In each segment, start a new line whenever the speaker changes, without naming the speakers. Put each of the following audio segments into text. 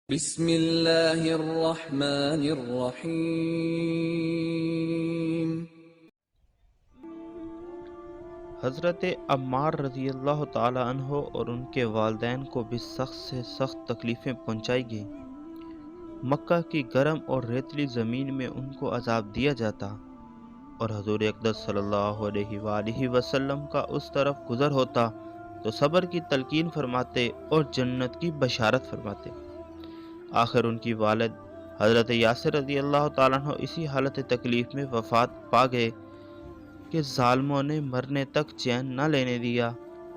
بسم اللہ الرحمن الرحیم۔
حضرت عمار رضی اللہ تعالی عنہ اور ان کے والدین کو بھی سخت سے سخت تکلیفیں پہنچائی گئیں۔ مکہ کی گرم اور ریتلی زمین میں ان کو عذاب دیا جاتا اور حضور اقدس صلی اللہ علیہ وآلہ وسلم کا اس طرف گزر ہوتا تو صبر کی تلقین فرماتے اور جنت کی بشارت فرماتے۔ آخر ان کی والد حضرت یاسر رضی اللہ تعالیٰ عنہ اسی حالت تکلیف میں وفات پا گئے کہ ظالموں نے مرنے تک چین نہ لینے دیا،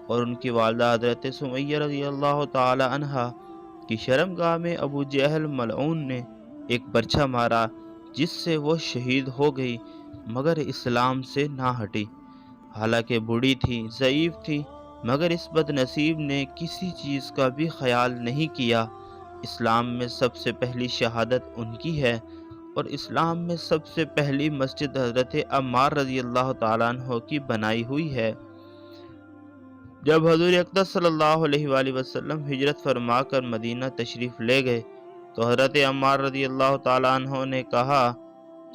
اور ان کی والدہ حضرت سمیہ رضی اللہ تعالی عنہ کی شرمگاہ میں ابو جہل ملعون نے ایک برچھا مارا جس سے وہ شہید ہو گئی، مگر اسلام سے نہ ہٹی۔ حالانکہ بوڑھی تھی، ضعیف تھی، مگر اس بد نصیب نے کسی چیز کا بھی خیال نہیں کیا۔ اسلام میں سب سے پہلی شہادت ان کی ہے، اور اسلام میں سب سے پہلی مسجد حضرت عمار رضی اللہ تعالیٰ عنہ کی بنائی ہوئی ہے۔ جب حضور اقدس صلی اللہ علیہ وآلہ وسلم ہجرت فرما کر مدینہ تشریف لے گئے تو حضرت عمار رضی اللہ تعالیٰ عنہ نے کہا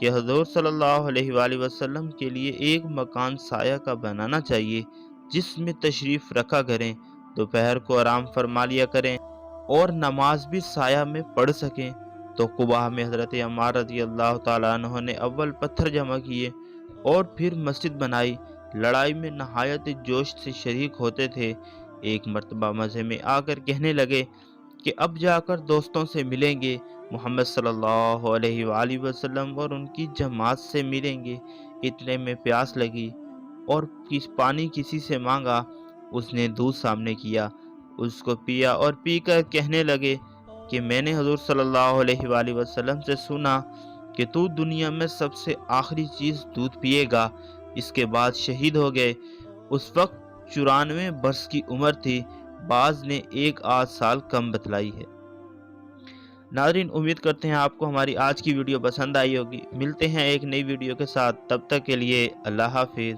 کہ حضور صلی اللہ علیہ وآلہ وسلم کے لیے ایک مکان سایہ کا بنانا چاہیے جس میں تشریف رکھا کریں، دوپہر کو آرام فرما لیا کریں اور نماز بھی سایہ میں پڑھ سکیں۔ تو قباء میں حضرت عمار رضی اللہ تعالیٰ عنہ نے اول پتھر جمع کیے اور پھر مسجد بنائی۔ لڑائی میں نہایت جوش سے شریک ہوتے تھے۔ ایک مرتبہ مزے میں آ کر کہنے لگے کہ اب جا کر دوستوں سے ملیں گے، محمد صلی اللہ علیہ وآلہ وسلم اور ان کی جماعت سے ملیں گے۔ اتنے میں پیاس لگی اور پانی کسی سے مانگا، اس نے دودھ سامنے کیا، اس کو پیا اور پی کر کہنے لگے کہ میں نے حضور صلی اللہ علیہ وآلہ وسلم سے سنا کہ تو دنیا میں سب سے آخری چیز دودھ پیے گا، اس کے بعد شہید ہو گئے۔ اس وقت 94 برس کی عمر تھی، بعض نے 1 سال کم بتلائی ہے۔ ناظرین، امید کرتے ہیں آپ کو ہماری آج کی ویڈیو پسند آئی ہوگی۔ ملتے ہیں ایک نئی ویڈیو کے ساتھ، تب تک کے لیے اللہ حافظ۔